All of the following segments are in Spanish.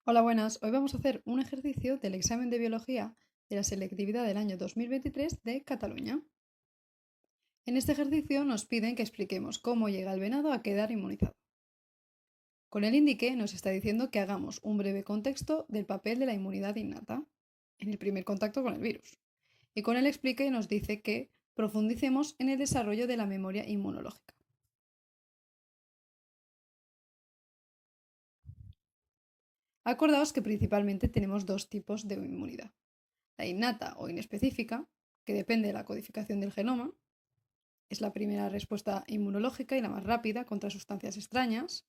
Hola, buenas. Hoy vamos a hacer un ejercicio del examen de biología de la selectividad del año 2023 de Cataluña. En este ejercicio nos piden que expliquemos cómo llega el venado a quedar inmunizado. Con el índice nos está diciendo que hagamos un breve contexto del papel de la inmunidad innata en el primer contacto con el virus. Y con el explique nos dice que profundicemos en el desarrollo de la memoria inmunológica. Acordaos que principalmente tenemos dos tipos de inmunidad. La innata o inespecífica, que depende de la codificación del genoma. Es la primera respuesta inmunológica y la más rápida contra sustancias extrañas.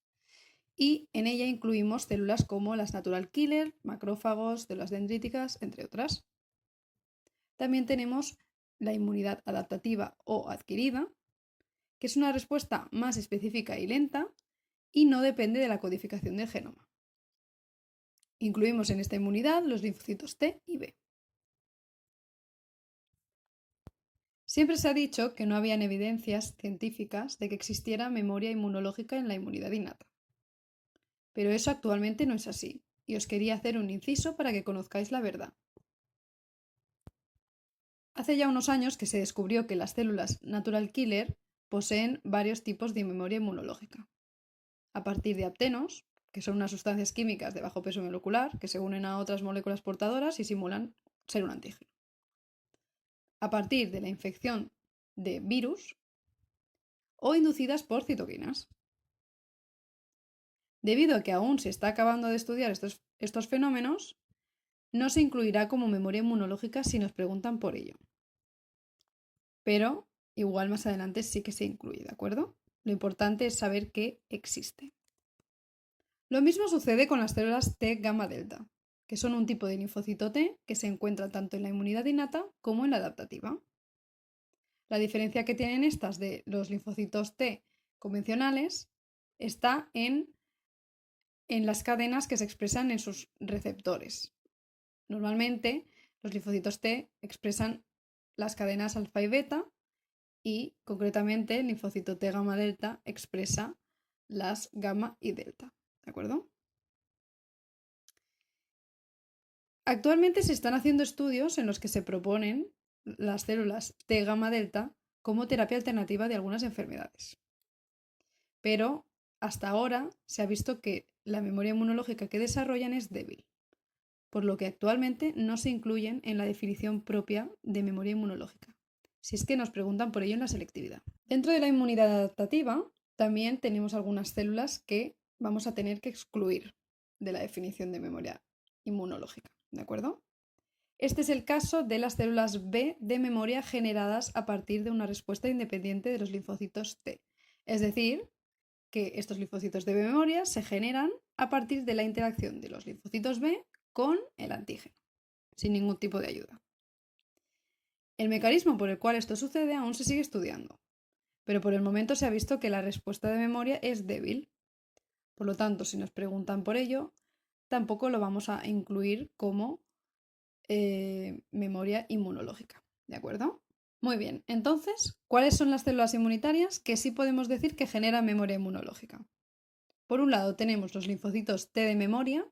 Y en ella incluimos células como las natural killer, macrófagos, células dendríticas, entre otras. También tenemos la inmunidad adaptativa o adquirida, que es una respuesta más específica y lenta y no depende de la codificación del genoma. Incluimos en esta inmunidad los linfocitos T y B. Siempre se ha dicho que no habían evidencias científicas de que existiera memoria inmunológica en la inmunidad innata. Pero eso actualmente no es así, y os quería hacer un inciso para que conozcáis la verdad. Hace ya unos años que se descubrió que las células natural killer poseen varios tipos de memoria inmunológica. A partir de aptenos, que son unas sustancias químicas de bajo peso molecular que se unen a otras moléculas portadoras y simulan ser un antígeno. A partir de la infección de virus o inducidas por citoquinas. Debido a que aún se está acabando de estudiar estos fenómenos, no se incluirá como memoria inmunológica si nos preguntan por ello. Pero igual más adelante sí que se incluye, ¿de acuerdo? Lo importante es saber que existe. Lo mismo sucede con las células T gamma delta, que son un tipo de linfocito T que se encuentra tanto en la inmunidad innata como en la adaptativa. La diferencia que tienen estas de los linfocitos T convencionales está en las cadenas que se expresan en sus receptores. Normalmente, los linfocitos T expresan las cadenas alfa y beta y, concretamente, el linfocito T gamma delta expresa las gamma y delta. ¿De acuerdo? Actualmente se están haciendo estudios en los que se proponen las células T gamma delta como terapia alternativa de algunas enfermedades. Pero hasta ahora se ha visto que la memoria inmunológica que desarrollan es débil, por lo que actualmente no se incluyen en la definición propia de memoria inmunológica, si es que nos preguntan por ello en la selectividad. Dentro de la inmunidad adaptativa también tenemos algunas células que vamos a tener que excluir de la definición de memoria inmunológica, ¿de acuerdo? Este es el caso de las células B de memoria generadas a partir de una respuesta independiente de los linfocitos T. Es decir, que estos linfocitos de memoria se generan a partir de la interacción de los linfocitos B con el antígeno, sin ningún tipo de ayuda. El mecanismo por el cual esto sucede aún se sigue estudiando, pero por el momento se ha visto que la respuesta de memoria es débil. Por lo tanto, si nos preguntan por ello, tampoco lo vamos a incluir como memoria inmunológica. ¿De acuerdo? Muy bien, entonces, ¿cuáles son las células inmunitarias que sí podemos decir que generan memoria inmunológica? Por un lado tenemos los linfocitos T de memoria,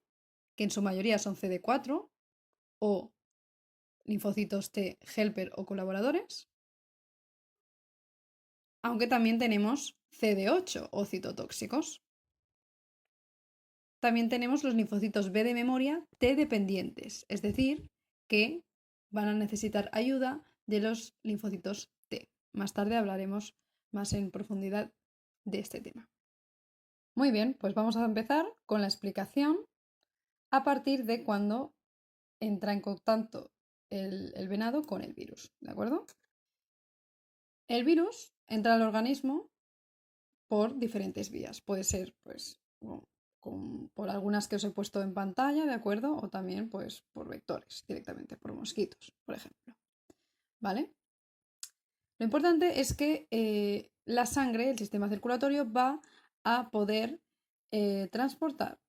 que en su mayoría son CD4, o linfocitos T helper o colaboradores, aunque también tenemos CD8 o citotóxicos. También tenemos los linfocitos B de memoria T dependientes, es decir, que van a necesitar ayuda de los linfocitos T. Más tarde hablaremos más en profundidad de este tema. Muy bien, pues vamos a empezar con la explicación a partir de cuando entra en contacto el venado con el virus, ¿de acuerdo? El virus entra al organismo por diferentes vías. Puede ser, pues, por algunas que os he puesto en pantalla, ¿de acuerdo? O también, pues, por vectores, directamente, por mosquitos, por ejemplo. ¿Vale? Lo importante es que la sangre, el sistema circulatorio, va a poder transportar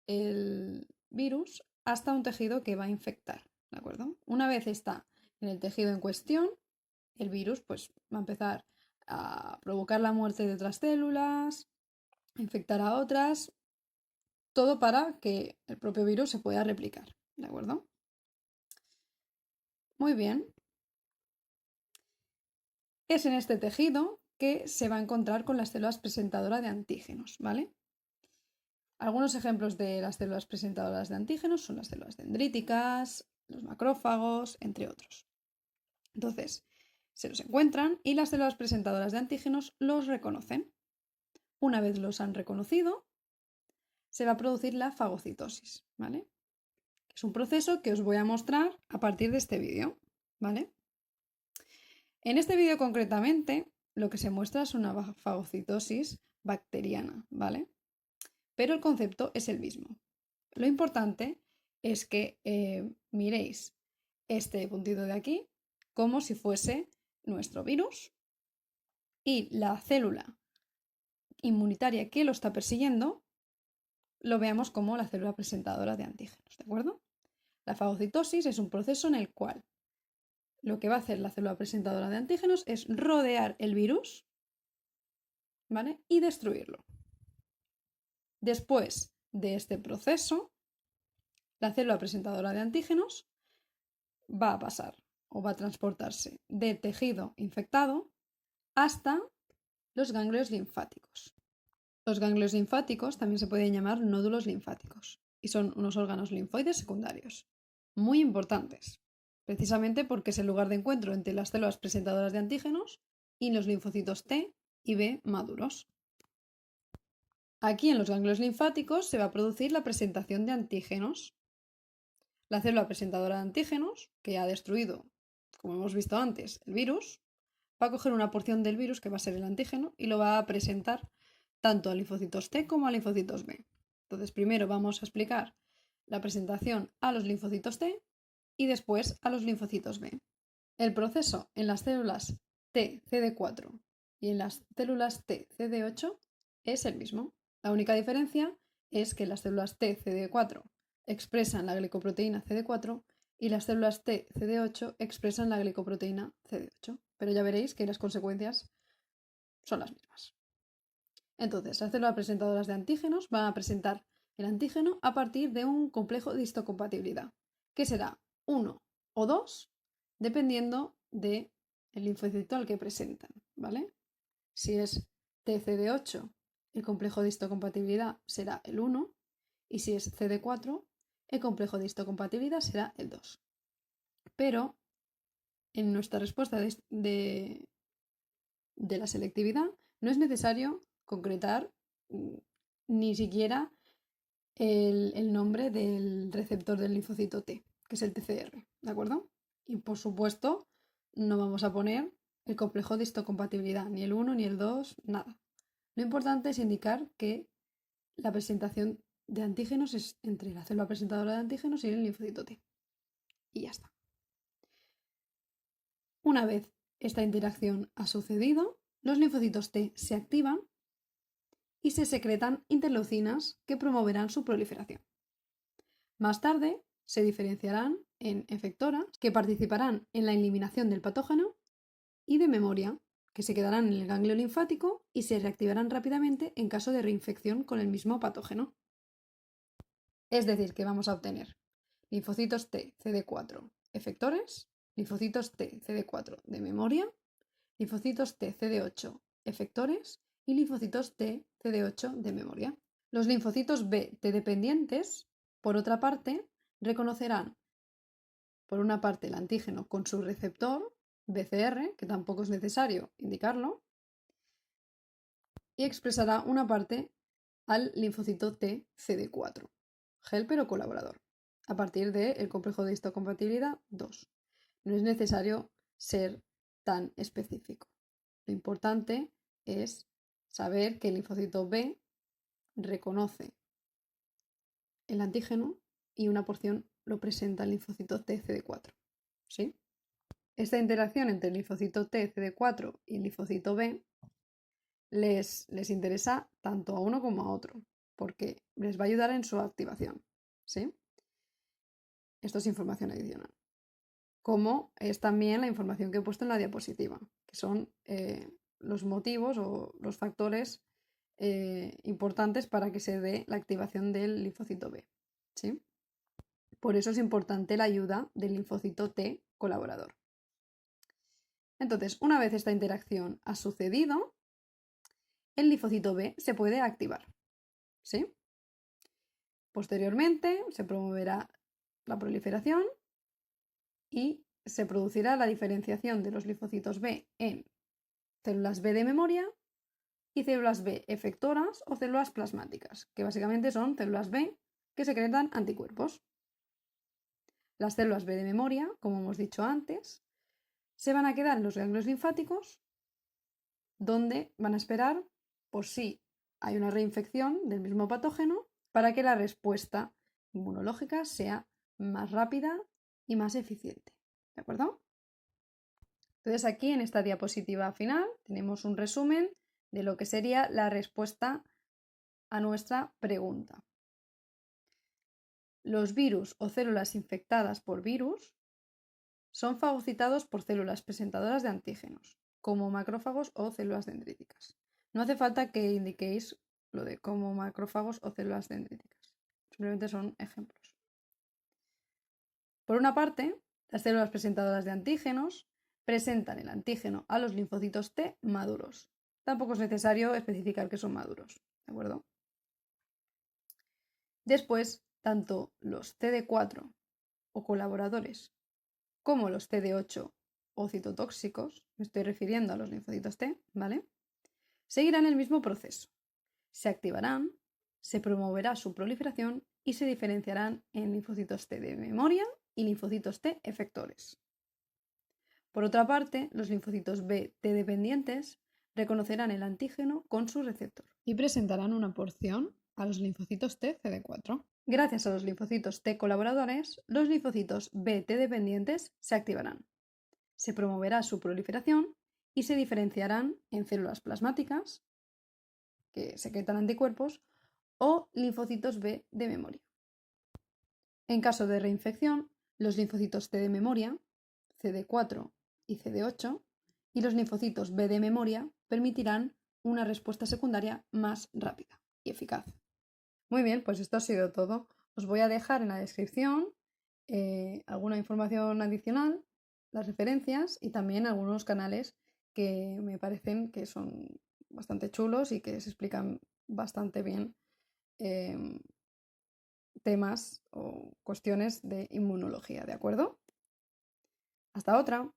el virus hasta un tejido que va a infectar, ¿de acuerdo? Una vez está en el tejido en cuestión, el virus pues, va a empezar a provocar la muerte de otras células, a infectar a otras todo para que el propio virus se pueda replicar, ¿de acuerdo? Muy bien. Es en este tejido que se va a encontrar con las células presentadoras de antígenos, ¿vale? Algunos ejemplos de las células presentadoras de antígenos son las células dendríticas, los macrófagos, entre otros. Entonces, se los encuentran y las células presentadoras de antígenos los reconocen. Una vez los han reconocido, se va a producir la fagocitosis, ¿vale? Es un proceso que os voy a mostrar a partir de este vídeo, ¿vale? En este vídeo concretamente, lo que se muestra es una fagocitosis bacteriana, ¿vale? Pero el concepto es el mismo. Lo importante es que miréis este puntito de aquí como si fuese nuestro virus y la célula inmunitaria que lo está persiguiendo lo veamos como la célula presentadora de antígenos, ¿de acuerdo? La fagocitosis es un proceso en el cual lo que va a hacer la célula presentadora de antígenos es rodear el virus, ¿vale? Y destruirlo. Después de este proceso, la célula presentadora de antígenos va a pasar o va a transportarse de tejido infectado hasta los ganglios linfáticos. Los ganglios linfáticos también se pueden llamar nódulos linfáticos y son unos órganos linfoides secundarios, muy importantes, precisamente porque es el lugar de encuentro entre las células presentadoras de antígenos y los linfocitos T y B maduros. Aquí en los ganglios linfáticos se va a producir la presentación de antígenos. La célula presentadora de antígenos, que ha destruido, como hemos visto antes, el virus, va a coger una porción del virus, que va a ser el antígeno, y lo va a presentar tanto a linfocitos T como a linfocitos B. Entonces, primero vamos a explicar la presentación a los linfocitos T y después a los linfocitos B. El proceso en las células T CD4 y en las células T CD8 es el mismo. La única diferencia es que las células T CD4 expresan la glicoproteína CD4 y las células T CD8 expresan la glicoproteína CD8. Pero ya veréis que las consecuencias son las mismas. Entonces, las células presentadoras de antígenos van a presentar el antígeno a partir de un complejo de histocompatibilidad, que será 1 o 2, dependiendo del linfocito al que presentan, ¿vale? Si es TCD8, el complejo de histocompatibilidad será el 1, y si es CD4, el complejo de histocompatibilidad será el 2. Pero en nuestra respuesta de la selectividad no es necesario concretar ni siquiera el nombre del receptor del linfocito T, que es el TCR, ¿de acuerdo? Y por supuesto no vamos a poner el complejo de histocompatibilidad, ni el 1 ni el 2, nada. Lo importante es indicar que la presentación de antígenos es entre la célula presentadora de antígenos y el linfocito T. Y ya está. Una vez esta interacción ha sucedido, los linfocitos T se activan y se secretan interleucinas que promoverán su proliferación. Más tarde se diferenciarán en efectoras que participarán en la eliminación del patógeno y de memoria, que se quedarán en el ganglio linfático y se reactivarán rápidamente en caso de reinfección con el mismo patógeno. Es decir, que vamos a obtener linfocitos T CD4 efectores, linfocitos T CD4 de memoria, linfocitos T CD8 efectores y linfocitos T CD8 de memoria. Los linfocitos B T dependientes, por otra parte, reconocerán por una parte el antígeno con su receptor BCR, que tampoco es necesario indicarlo, y expresará una parte al linfocito T CD4, helper o colaborador, a partir del complejo de histocompatibilidad 2. No es necesario ser tan específico. Lo importante es saber que el linfocito B reconoce el antígeno y una porción lo presenta el linfocito T CD4. ¿Sí? Esta interacción entre el linfocito T CD4 y el linfocito B les interesa tanto a uno como a otro, porque les va a ayudar en su activación. ¿Sí? Esto es información adicional. Como es también la información que he puesto en la diapositiva, que son los motivos o los factores importantes para que se dé la activación del linfocito B, ¿sí? Por eso es importante la ayuda del linfocito T colaborador. Entonces, una vez esta interacción ha sucedido, el linfocito B se puede activar, ¿sí? Posteriormente se promoverá la proliferación y se producirá la diferenciación de los linfocitos B en células B de memoria y células B efectoras o células plasmáticas, que básicamente son células B que secretan anticuerpos. Las células B de memoria, como hemos dicho antes, se van a quedar en los ganglios linfáticos, donde van a esperar por si hay una reinfección del mismo patógeno para que la respuesta inmunológica sea más rápida y más eficiente. ¿De acuerdo? Entonces aquí en esta diapositiva final tenemos un resumen de lo que sería la respuesta a nuestra pregunta. Los virus o células infectadas por virus son fagocitados por células presentadoras de antígenos, como macrófagos o células dendríticas. No hace falta que indiquéis lo de como macrófagos o células dendríticas. Simplemente son ejemplos. Por una parte, las células presentadoras de antígenos presentan el antígeno a los linfocitos T maduros. Tampoco es necesario especificar que son maduros, ¿de acuerdo? Después, tanto los CD4 o colaboradores como los CD8 o citotóxicos, me estoy refiriendo a los linfocitos T, ¿vale? Seguirán el mismo proceso. Se activarán, se promoverá su proliferación y se diferenciarán en linfocitos T de memoria y linfocitos T efectores. Por otra parte, los linfocitos B T dependientes reconocerán el antígeno con su receptor y presentarán una porción a los linfocitos T CD4. Gracias a los linfocitos T colaboradores, los linfocitos B T dependientes se activarán. Se promoverá su proliferación y se diferenciarán en células plasmáticas, que secretan anticuerpos, o linfocitos B de memoria. En caso de reinfección, los linfocitos T de memoria, CD4 y CD8, y los linfocitos B de memoria permitirán una respuesta secundaria más rápida y eficaz. Muy bien, pues esto ha sido todo. Os voy a dejar en la descripción alguna información adicional, las referencias y también algunos canales que me parecen que son bastante chulos y que se explican bastante bien temas o cuestiones de inmunología, ¿de acuerdo? Hasta otra.